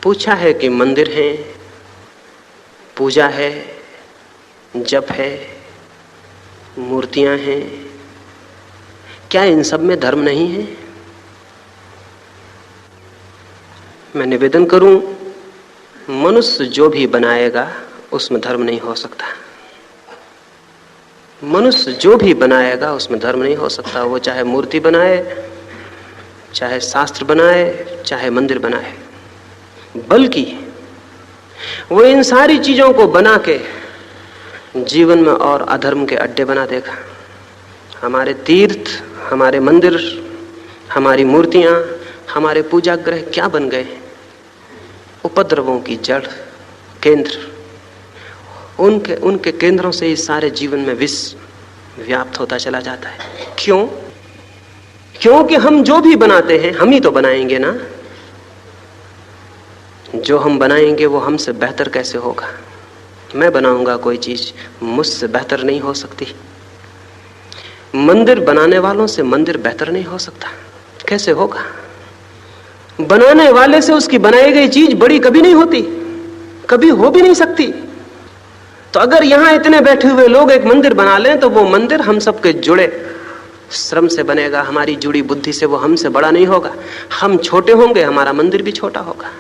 पूछा है कि मंदिर हैं, पूजा है, जप है, मूर्तियां हैं, क्या इन सब में धर्म नहीं है? मैं निवेदन करूं, मनुष्य जो भी बनाएगा उसमें धर्म नहीं हो सकता। मनुष्य जो भी बनाएगा उसमें धर्म नहीं हो सकता। वो चाहे मूर्ति बनाए, चाहे शास्त्र बनाए, चाहे मंदिर बनाए, बल्कि वो इन सारी चीजों को बना के जीवन में और अधर्म के अड्डे बना देगा। हमारे तीर्थ, हमारे मंदिर, हमारी मूर्तियां, हमारे पूजा ग्रह क्या बन गए? उपद्रवों की जड़, केंद्र। उनके केंद्रों से इस सारे जीवन में विष व्याप्त होता चला जाता है। क्यों? क्योंकि हम जो भी बनाते हैं हम ही तो बनाएंगे ना। जो हम बनाएंगे वो हमसे बेहतर कैसे होगा? मैं बनाऊंगा कोई चीज, मुझसे बेहतर नहीं हो सकती। मंदिर बनाने वालों से मंदिर बेहतर नहीं हो सकता। कैसे होगा? बनाने वाले से उसकी बनाई गई चीज बड़ी कभी नहीं होती, कभी हो भी नहीं सकती। तो अगर यहां इतने बैठे हुए लोग एक मंदिर बना लें तो वो मंदिर हम सबके जुड़े श्रम से बनेगा, हमारी जुड़ी बुद्धि से। वो हमसे बड़ा नहीं होगा। हम छोटे होंगे, हमारा मंदिर भी छोटा होगा।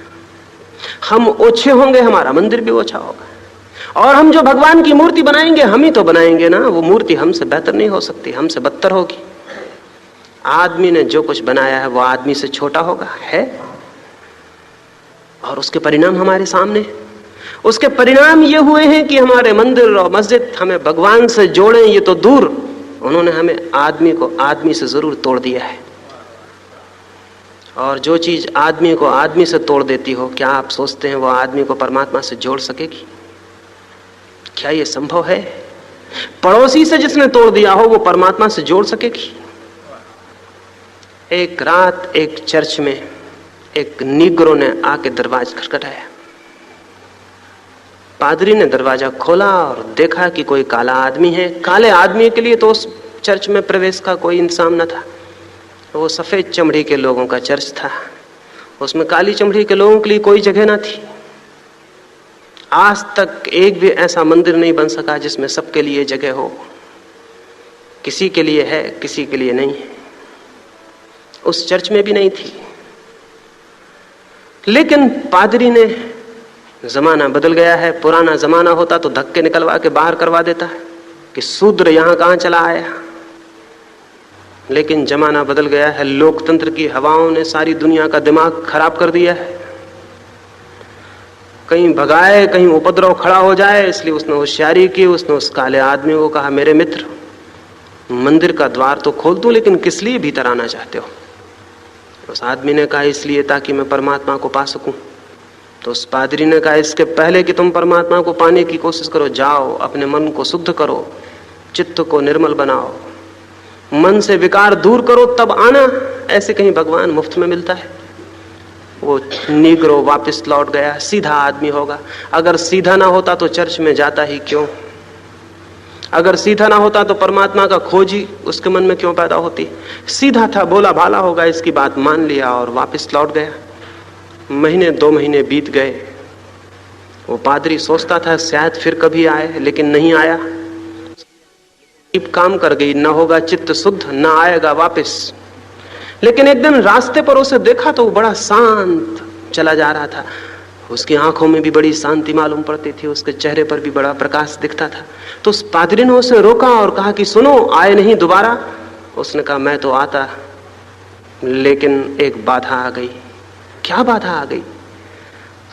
हम ओछे होंगे, हमारा मंदिर भी ओछा होगा। और हम जो भगवान की मूर्ति बनाएंगे हम ही तो बनाएंगे ना। वो मूर्ति हमसे बेहतर नहीं हो सकती, हमसे बदतर होगी। आदमी ने जो कुछ बनाया है वो आदमी से छोटा होगा, है। और उसके परिणाम हमारे सामने। उसके परिणाम ये हुए हैं कि हमारे मंदिर और मस्जिद हमें भगवान से जोड़े, ये तो दूर, उन्होंने हमें आदमी को आदमी से जरूर तोड़ दिया है। और जो चीज आदमी को आदमी से तोड़ देती हो, क्या आप सोचते हैं वो आदमी को परमात्मा से जोड़ सकेगी? क्या ये संभव है? पड़ोसी से जिसने तोड़ दिया हो वो परमात्मा से जोड़ सकेगी? एक रात एक चर्च में एक नीग्रो ने आके दरवाजा खटखटाया। पादरी ने दरवाजा खोला और देखा कि कोई काला आदमी है। काले आदमी के लिए तो उस चर्च में प्रवेश का कोई इंतजाम न था। वो सफेद चमड़ी के लोगों का चर्च था, उसमें काली चमड़ी के लोगों के लिए कोई जगह ना थी। आज तक एक भी ऐसा मंदिर नहीं बन सका जिसमें सबके लिए जगह हो। किसी के लिए है, किसी के लिए नहीं है। उस चर्च में भी नहीं थी। लेकिन पादरी ने, जमाना बदल गया है, पुराना जमाना होता तो धक्के निकलवा के बाहर करवा देता है कि शूद्र यहां कहां चला आया। लेकिन जमाना बदल गया है। लोकतंत्र की हवाओं ने सारी दुनिया का दिमाग खराब कर दिया है। कहीं भगाए, कहीं उपद्रव खड़ा हो जाए, इसलिए उसने होशियारी की। उसने उस काले आदमी को कहा, मेरे मित्र, मंदिर का द्वार तो खोल दूं, लेकिन किस लिए भीतर आना चाहते हो? उस आदमी ने कहा, इसलिए ताकि मैं परमात्मा को पा सकूं। तो उस पादरी ने कहा, इसके पहले कि तुम परमात्मा को पाने की कोशिश करो, जाओ अपने मन को शुद्ध करो, चित्त को निर्मल बनाओ, मन से विकार दूर करो, तब आना। ऐसे कहीं भगवान मुफ्त में मिलता है? वो नीग्रो वापस लौट गया। सीधा आदमी होगा। अगर सीधा ना होता तो चर्च में जाता ही क्यों? अगर सीधा ना होता तो परमात्मा का खोज ही उसके मन में क्यों पैदा होती? सीधा था, बोला भाला होगा, इसकी बात मान लिया और वापस लौट गया। महीने 2 महीने बीत गए। वो पादरी सोचता था शायद फिर कभी आए, लेकिन नहीं आया। काम कर गई, न होगा चित्त शुद्ध, न आएगा वापस। लेकिन एक दिन रास्ते पर उसे देखा तो वो बड़ा शांत चला जा रहा था। उसकी आंखों में भी बड़ी शांति मालूम पड़ती थी, उसके चेहरे पर भी बड़ा प्रकाश दिखता था। तो उस पादरी ने उसे रोका और कहा कि सुनो, आए नहीं दोबारा? उसने कहा, मैं तो आता, लेकिन एक बाधा आ गई। क्या बाधा आ गई?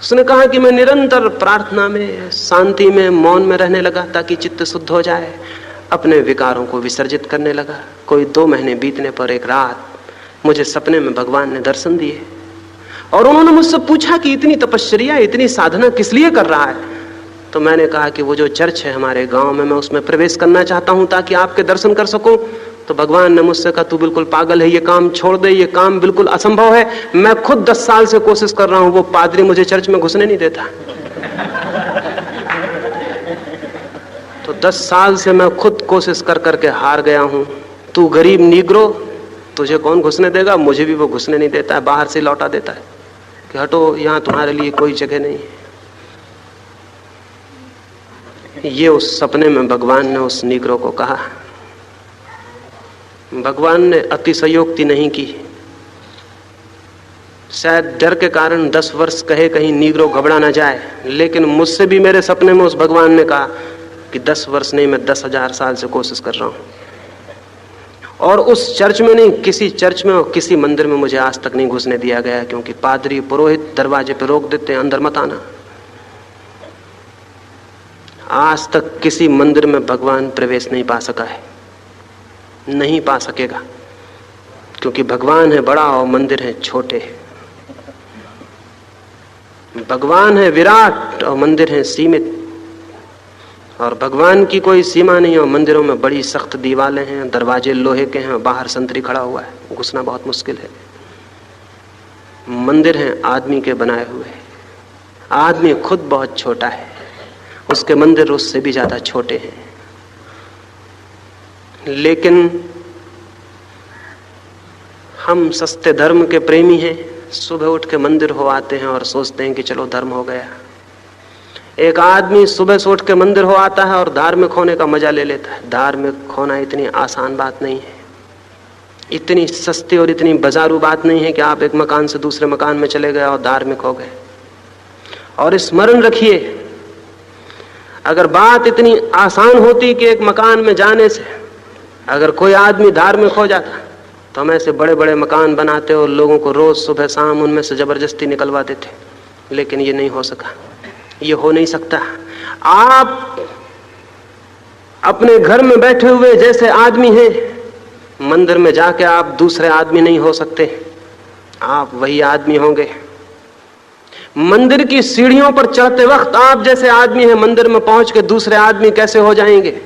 उसने कहा कि मैं निरंतर प्रार्थना में, शांति में, मौन में रहने लगा ताकि चित्त शुद्ध हो जाए। अपने विकारों को विसर्जित करने लगा। कोई 2 महीने बीतने पर एक रात मुझे सपने में भगवान ने दर्शन दिए और उन्होंने मुझसे पूछा कि इतनी तपस्या, इतनी साधना किस लिए कर रहा है? तो मैंने कहा कि वो जो चर्च है हमारे गांव में, मैं उसमें प्रवेश करना चाहता हूं ताकि आपके दर्शन कर सकूं। तो भगवान ने मुझसे कहा, तू बिल्कुल पागल है, ये काम छोड़ दे, ये काम बिल्कुल असंभव है। मैं खुद 10 साल से कोशिश कर रहा हूं, वो पादरी मुझे चर्च में घुसने नहीं देता। तो 10 साल से मैं खुद कोशिश कर करके हार गया हूं। तू गरीब नीग्रो, तुझे कौन घुसने देगा? मुझे भी वो घुसने नहीं देता है, बाहर से लौटा देता है कि हटो, यहां तुम्हारे लिए कोई जगह नहीं है। ये उस सपने में भगवान ने उस नीग्रो को कहा। भगवान ने अतिशयोक्ति नहीं की। शायद डर के कारण 10 वर्ष कहे कहीं नीग्रो घबरा ना जाए, लेकिन मुझसे भी मेरे सपने में उस भगवान ने कहा कि 10 वर्ष नहीं, मैं 10,000 साल से कोशिश कर रहा हूं। और उस चर्च में नहीं, किसी चर्च में और किसी मंदिर में मुझे आज तक नहीं घुसने दिया गया, क्योंकि पादरी पुरोहित दरवाजे पे रोक देते हैं, अंदर मत आना। आज तक किसी मंदिर में भगवान प्रवेश नहीं पा सका है, नहीं पा सकेगा, क्योंकि भगवान है बड़ा और मंदिर है छोटे। भगवान है विराट और मंदिर है सीमित, और भगवान की कोई सीमा नहीं, और मंदिरों में बड़ी सख्त दीवारें हैं, दरवाजे लोहे के हैं, बाहर संतरी खड़ा हुआ है, घुसना बहुत मुश्किल है। मंदिर हैं आदमी के बनाए हुए, आदमी खुद बहुत छोटा है, उसके मंदिर उससे भी ज्यादा छोटे हैं। लेकिन हम सस्ते धर्म के प्रेमी हैं, सुबह उठ के मंदिर हो आते हैं और सोचते हैं कि चलो धर्म हो गया। एक आदमी सुबह से उठ के मंदिर हो आता है और धार्मिक होने का मजा ले लेता है। धार्मिक होना इतनी आसान बात नहीं है, इतनी सस्ती और इतनी बाजारू बात नहीं है कि आप एक मकान से दूसरे मकान में चले गए और धार्मिक हो गए। और स्मरण रखिए, अगर बात इतनी आसान होती कि एक मकान में जाने से अगर कोई आदमी धार्मिक हो जाता, तो हम ऐसे बड़े बड़े मकान बनाते और लोगों को रोज सुबह शाम उनमें से जबरदस्ती निकलवा देते। लेकिन ये नहीं हो सका, ये हो नहीं सकता। आप अपने घर में बैठे हुए जैसे आदमी हैं, मंदिर में जाके आप दूसरे आदमी नहीं हो सकते, आप वही आदमी होंगे। मंदिर की सीढ़ियों पर चढ़ते वक्त आप जैसे आदमी हैं, मंदिर में पहुंच के दूसरे आदमी कैसे हो जाएंगे?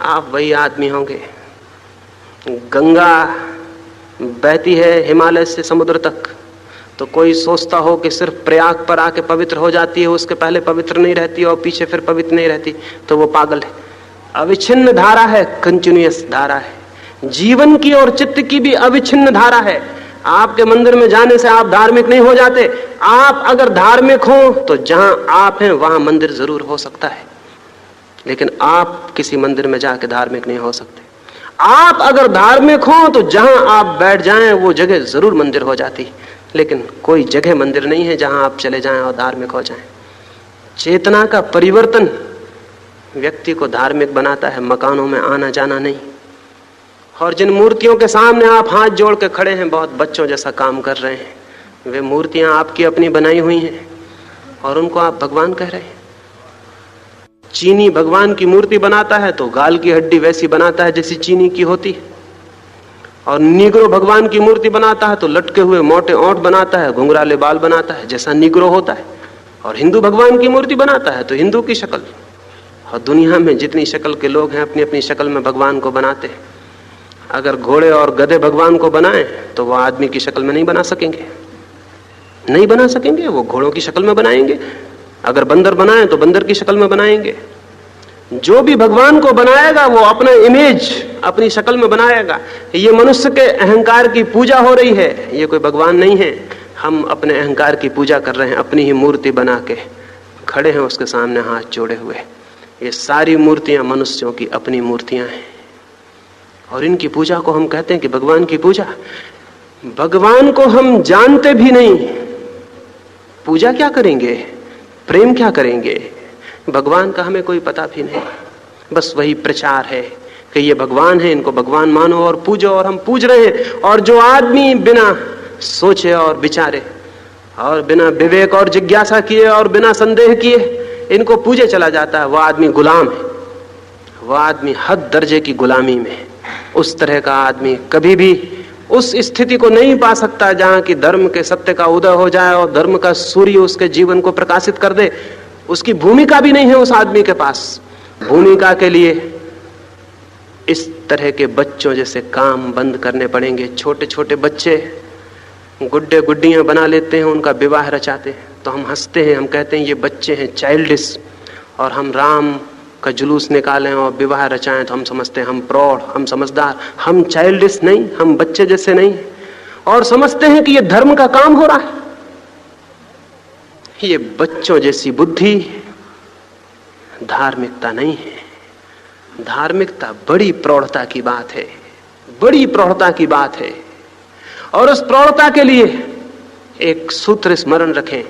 आप वही आदमी होंगे। गंगा बहती है हिमालय से समुद्र तक, तो कोई सोचता हो कि सिर्फ प्रयाग पर आके पवित्र हो जाती है, उसके पहले पवित्र नहीं रहती और पीछे फिर पवित्र नहीं रहती, तो वो पागल है। अविच्छिन्न धारा है, कंटिन्यूअस धारा है। जीवन की और चित्त की भी अविच्छिन्न धारा है। आपके मंदिर में जाने से आप धार्मिक नहीं हो जाते। आप अगर धार्मिक हो तो जहां आप हैं वहां मंदिर जरूर हो सकता है, लेकिन आप किसी मंदिर में जाके धार्मिक नहीं हो सकते। आप अगर धार्मिक हो तो जहां आप बैठ जाएं वो जगह जरूर मंदिर हो जाती, लेकिन कोई जगह मंदिर नहीं है जहां आप चले जाएं और धार्मिक हो जाएं। चेतना का परिवर्तन व्यक्ति को धार्मिक बनाता है, मकानों में आना जाना नहीं। और जिन मूर्तियों के सामने आप हाथ जोड़ के खड़े हैं, बहुत बच्चों जैसा काम कर रहे हैं, वे मूर्तियां आपकी अपनी बनाई हुई हैं और उनको आप भगवान कह रहे हैं। चीनी भगवान की मूर्ति बनाता है तो गाल की हड्डी वैसी बनाता है जैसी चीनी की होती है, और नीग्रो भगवान की मूर्ति बनाता है तो लटके हुए मोटे ओंठ बनाता है, घुंघराले बाल बनाता है जैसा नीग्रो होता है। और हिंदू भगवान की मूर्ति बनाता है तो हिंदू की शक्ल। और दुनिया में जितनी शक्ल के लोग हैं अपनी अपनी शक्ल में भगवान को बनाते हैं। अगर घोड़े और गधे भगवान को बनाएं तो वो आदमी की शक्ल में नहीं बना सकेंगे, नहीं बना सकेंगे, वो घोड़ों की शक्ल में बनाएंगे। अगर बंदर बनाएं तो बंदर की शक्ल में बनाएंगे। जो भी भगवान को बनाएगा वो अपना इमेज अपनी शक्ल में बनाएगा। ये मनुष्य के अहंकार की पूजा हो रही है, ये कोई भगवान नहीं है। हम अपने अहंकार की पूजा कर रहे हैं, अपनी ही मूर्ति बना के खड़े हैं उसके सामने हाथ जोड़े हुए। ये सारी मूर्तियां मनुष्यों की अपनी मूर्तियां हैं और इनकी पूजा को हम कहते हैं कि भगवान की पूजा। भगवान को हम जानते भी नहीं, पूजा क्या करेंगे, प्रेम क्या करेंगे? भगवान का हमें कोई पता भी नहीं। बस वही प्रचार है कि ये भगवान है, इनको भगवान मानो और पूजो, और हम पूज रहे हैं। और जो आदमी बिना सोचे और विचारे और बिना विवेक और जिज्ञासा किए और बिना संदेह किए इनको पूजे चला जाता है, वह आदमी गुलाम है, वह आदमी हद दर्जे की गुलामी में है। उस तरह का आदमी कभी भी उस स्थिति को नहीं पा सकता जहां की धर्म के सत्य का उदय हो जाए और धर्म का सूर्य उसके जीवन को प्रकाशित कर दे। उसकी भूमिका भी नहीं है उस आदमी के पास। भूमिका के लिए इस तरह के बच्चों जैसे काम बंद करने पड़ेंगे। छोटे छोटे बच्चे गुड्डे गुड्डियां बना लेते हैं, उनका विवाह रचाते हैं, तो हम हंसते हैं, हम कहते हैं ये बच्चे हैं चाइल्डिश। और हम राम का जुलूस निकालें और विवाह रचाएं तो हम समझते हैं हम प्रौढ़, हम समझदार। हम चाइल्डिश नहीं, हम बच्चे जैसे नहीं, और समझते हैं कि ये धर्म का काम हो रहा है। ये बच्चों जैसी बुद्धि धार्मिकता नहीं है। धार्मिकता बड़ी प्रौढ़ता की बात है, बड़ी प्रौढ़ता की बात है। और उस प्रौढ़ता के लिए एक सूत्र स्मरण रखें,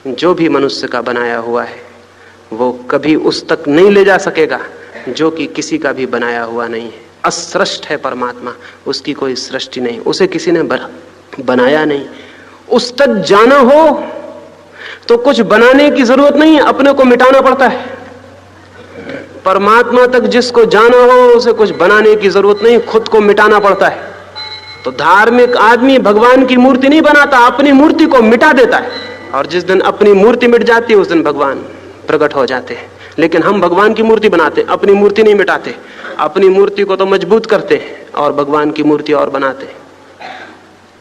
जो भी मनुष्य का बनाया हुआ है वो कभी उस तक नहीं ले जा सकेगा जो कि किसी का भी बनाया हुआ नहीं है। असृष्ट है परमात्मा, उसकी कोई सृष्टि नहीं, उसे किसी ने बनाया नहीं। उस तक जाना हो तो कुछ बनाने की जरूरत नहीं है, अपने को मिटाना पड़ता है। परमात्मा तक जिसको जाना हो उसे कुछ बनाने की जरूरत नहीं, खुद को मिटाना पड़ता है। तो धार्मिक आदमी भगवान की मूर्ति नहीं बनाता, अपनी मूर्ति को मिटा देता है। और जिस दिन अपनी मूर्ति मिट जाती है उस दिन भगवान प्रकट हो जाते हैं। लेकिन हम भगवान की मूर्ति बनाते, अपनी मूर्ति नहीं मिटाते। अपनी मूर्ति को तो मजबूत करते हैं और भगवान की मूर्ति और बनाते हैं।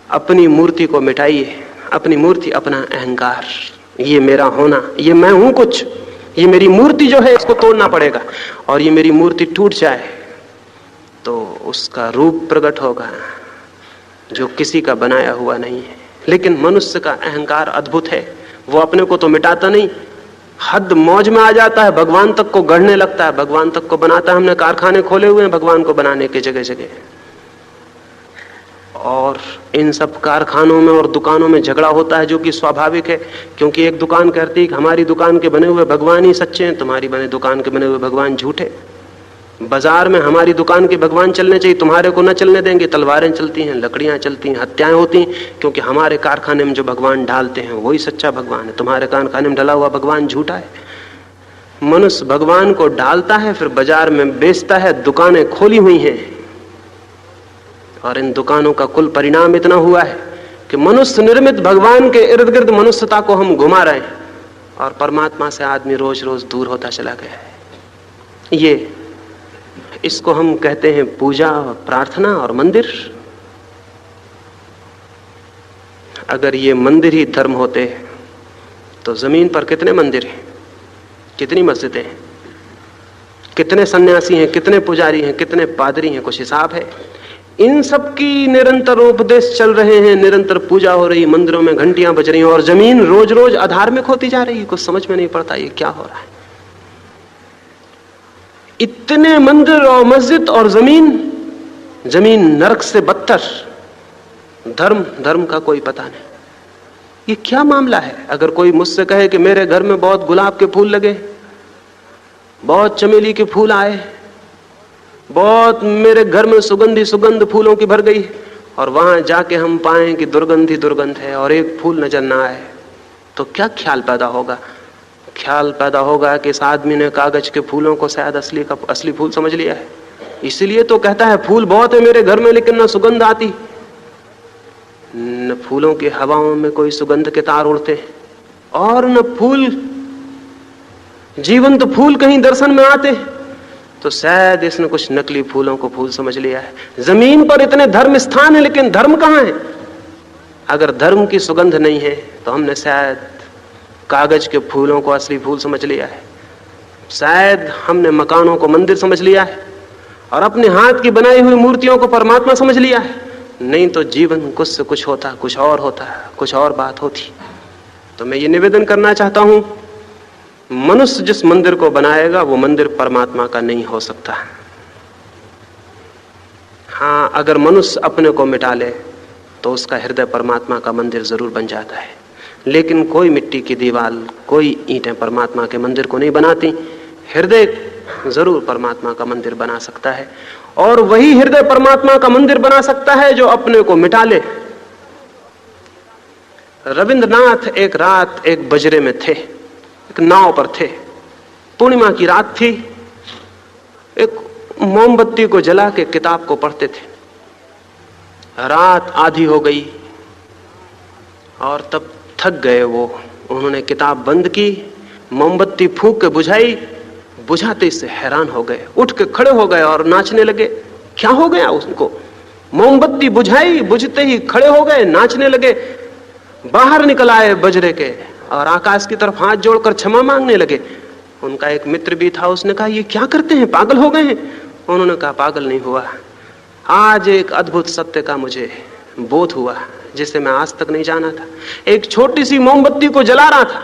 अपनी मूर्ति को मिटाइए। अपनी मूर्ति, अपना अहंकार, ये मेरा होना, ये मैं हूं कुछ, ये मेरी मूर्ति जो है इसको तोड़ना पड़ेगा। और ये मेरी मूर्ति टूट जाए तो उसका रूप प्रकट होगा जो किसी का बनाया हुआ नहीं है। लेकिन मनुष्य का अहंकार अद्भुत है, वो अपने को तो मिटाता नहीं, हद मौज में आ जाता है, भगवान तक को गढ़ने लगता है, भगवान तक को बनाता है। हमने कारखाने खोले हुए हैं भगवान को बनाने के जगह जगह, और इन सब कारखानों में और दुकानों में झगड़ा होता है जो कि स्वाभाविक है। क्योंकि एक दुकान कहती है कि हमारी दुकान के बने हुए भगवान ही सच्चे हैं, तुम्हारी बने दुकान के बने हुए भगवान झूठे। बाजार में हमारी दुकान के भगवान चलने चाहिए, तुम्हारे को न चलने देंगे। तलवारें चलती हैं, लकड़ियां चलती हैं, हत्याएं होती हैं, क्योंकि हमारे कारखाने में जो भगवान डालते हैं वही सच्चा भगवान है, तुम्हारे कारखाने में डला हुआ भगवान झूठा है। मनुष्य भगवान को डालता है, फिर बाजार में बेचता है, दुकानें खोली हुई हैं। और इन दुकानों का कुल परिणाम इतना हुआ है कि मनुष्य निर्मित भगवान के इर्द गिर्द मनुष्यता को हम घुमा रहे हैं, और परमात्मा से आदमी रोज रोज दूर होता चला गया है। ये इसको हम कहते हैं पूजा और प्रार्थना और मंदिर। अगर ये मंदिर ही धर्म होते तो जमीन पर कितने मंदिर हैं, कितनी मस्जिदें हैं, कितने सन्यासी हैं, कितने पुजारी हैं, कितने पादरी हैं, कुछ हिसाब है? इन सब की निरंतर उपदेश चल रहे हैं, निरंतर पूजा हो रही, मंदिरों में घंटियां बज रही हैं, और जमीन रोज रोज अधार्मिक होती जा रही है। कुछ समझ में नहीं पड़ता ये क्या हो रहा है। इतने मंदिर और मस्जिद और जमीन नरक से बदतर। धर्म का कोई पता नहीं। ये क्या मामला है? अगर कोई मुझसे कहे कि मेरे घर में बहुत गुलाब के फूल लगे, बहुत चमेली के फूल आए, बहुत मेरे घर में सुगंध फूलों की भर गई, और वहां जाके हम पाएं कि दुर्गंध ही दुर्गंध है और एक फूल नजर ना आए, तो क्या ख्याल पैदा होगा? ख्याल पैदा होगा कि इस आदमी ने कागज के फूलों को शायद असली फूल समझ लिया है। इसलिए तो कहता है फूल बहुत है मेरे घर में लेकिन न सुगंध आती, न फूलों की हवाओं में कोई सुगंध के तार उड़ते, और न फूल, जीवंत फूल कहीं दर्शन में आते। तो शायद इसने कुछ नकली फूलों को फूल समझ लिया है। जमीन पर इतने धर्म स्थान है लेकिन धर्म कहां है? अगर धर्म की सुगंध नहीं है तो हमने शायद कागज के फूलों को असली फूल समझ लिया है, शायद हमने मकानों को मंदिर समझ लिया है, और अपने हाथ की बनाई हुई मूर्तियों को परमात्मा समझ लिया है। नहीं तो जीवन कुछ से कुछ होता, कुछ और होता, कुछ और बात होती। तो मैं ये निवेदन करना चाहता हूं, मनुष्य जिस मंदिर को बनाएगा वो मंदिर परमात्मा का नहीं हो सकता। हाँ, अगर मनुष्य अपने को मिटा ले तो उसका हृदय परमात्मा का मंदिर जरूर बन जाता है। लेकिन कोई मिट्टी की दीवार, कोई ईंटें परमात्मा के मंदिर को नहीं बनाती। हृदय जरूर परमात्मा का मंदिर बना सकता है, और वही हृदय परमात्मा का मंदिर बना सकता है जो अपने को मिटा ले। रविंद्रनाथ एक रात एक बजरे में थे, एक नाव पर थे, पूर्णिमा की रात थी, एक मोमबत्ती को जला के किताब को पढ़ते थे। रात आधी हो गई और तब थक गए वो। उन्होंने किताब बंद की, मोमबत्ती फूंक के बुझाई, बुझाते से हैरान हो गए, उठ के खड़े हो गए और नाचने लगे। क्या हो गया उनको? मोमबत्ती बुझाई, बुझते ही खड़े हो गए, नाचने लगे, बाहर निकल आए बजरे के और आकाश की तरफ हाथ जोड़कर क्षमा मांगने लगे। उनका एक मित्र भी था, उसने कहा ये क्या करते हैं, पागल हो गए हैं? उन्होंने कहा पागल नहीं हुआ, आज एक अद्भुत सत्य का मुझे बोध हुआ जिसे मैं आज तक नहीं जाना था। एक छोटी सी मोमबत्ती को जला रहा था,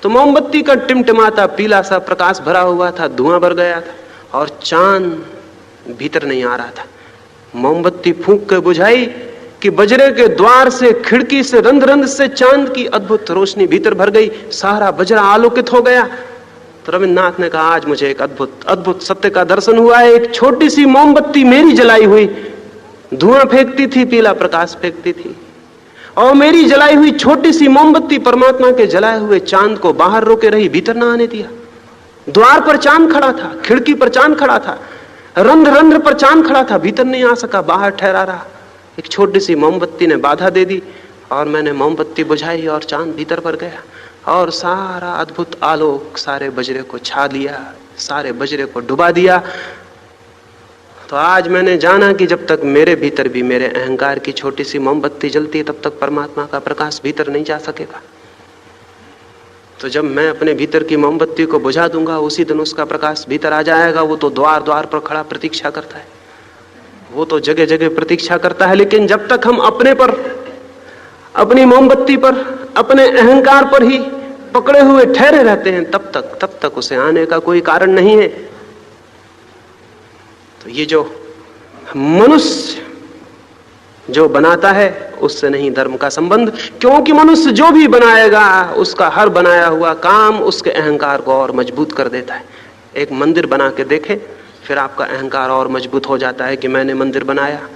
तो मोमबत्ती का टिमटिमाता पीला सा प्रकाश भरा हुआ था, धुआं भर गया था और चांद भीतर नहीं आ रहा था। मोमबत्ती फूंक के बुझाई कि बजरे के द्वार से, खिड़की से, रंध रंध से चांद की अद्भुत रोशनी भीतर भर गई, सारा बजरा आलोकित हो गया। तो रविन्द्रनाथ ने कहा, आज मुझे एक अद्भुत अद्भुत सत्य का दर्शन हुआ है। एक छोटी सी मोमबत्ती मेरी जलाई हुई धुआं फेंकती थी, पीला प्रकाश फेंकती थी, और मेरी जलाई हुई छोटी सी मोमबत्ती परमात्मा के जलाए हुए चांद को बाहर रोके रही, भीतर ना आने दिया। द्वार पर चांद खड़ा था, खिड़की पर चांद खड़ा था, रंध्र रंध्र पर चांद खड़ा था, भीतर नहीं आ सका, बाहर ठहरा रहा। एक छोटी सी मोमबत्ती ने बाधा दे दी और मैंने मोमबत्ती बुझाई और चांद भीतर भर गया और सारा अद्भुत आलोक सारे बजरे को छा लिया, सारे बजरे को डुबा दिया। तो आज मैंने जाना कि जब तक मेरे भीतर भी मेरे अहंकार की छोटी सी मोमबत्ती जलती है, तब तक परमात्मा का प्रकाश भीतर नहीं जा सकेगा। तो जब मैं अपने भीतर की मोमबत्ती को बुझा दूंगा, उसी दिन उसका प्रकाश भीतर आ जाएगा। वो तो द्वार द्वार पर खड़ा प्रतीक्षा करता है, वो तो जगह जगह प्रतीक्षा करता है। लेकिन जब तक हम अपने पर, अपनी मोमबत्ती पर, अपने अहंकार पर ही पकड़े हुए ठहरे रहते हैं, तब तक उसे आने का कोई कारण नहीं है। तो ये जो मनुष्य जो बनाता है, उससे नहीं धर्म का संबंध, क्योंकि मनुष्य जो भी बनाएगा उसका हर बनाया हुआ काम उसके अहंकार को और मजबूत कर देता है। एक मंदिर बना के देखें, फिर आपका अहंकार और मजबूत हो जाता है कि मैंने मंदिर बनाया।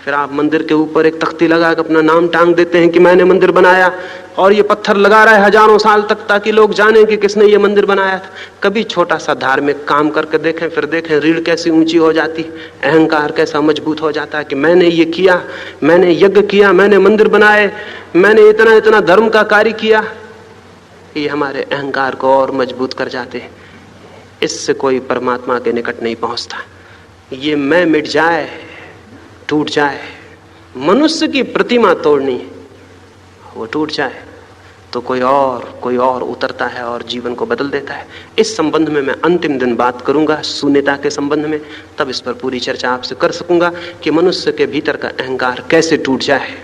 फिर आप मंदिर के ऊपर एक तख्ती लगा के अपना नाम टांग देते हैं कि मैंने मंदिर बनाया, और ये पत्थर लगा रहा है हजारों साल तक ताकि लोग जानें कि किसने ये मंदिर बनाया था। कभी छोटा सा धार्मिक काम करके देखें, फिर देखें रीढ़ कैसी ऊंची हो जाती, अहंकार कैसा मजबूत हो जाता है कि मैंने ये किया, मैंने यज्ञ किया, मैंने मंदिर बनाए, मैंने इतना इतना धर्म का कार्य किया। ये हमारे अहंकार को और मजबूत कर जाते हैं। इससे कोई परमात्मा के निकट नहीं पहुंचता। ये मैं मिट जाए, टूट जाए, मनुष्य की प्रतिमा तोड़नी है, वो टूट जाए तो कोई और उतरता है और जीवन को बदल देता है। इस संबंध में मैं अंतिम दिन बात करूंगा, शून्यता के संबंध में, तब इस पर पूरी चर्चा आपसे कर सकूंगा कि मनुष्य के भीतर का अहंकार कैसे टूट जाए।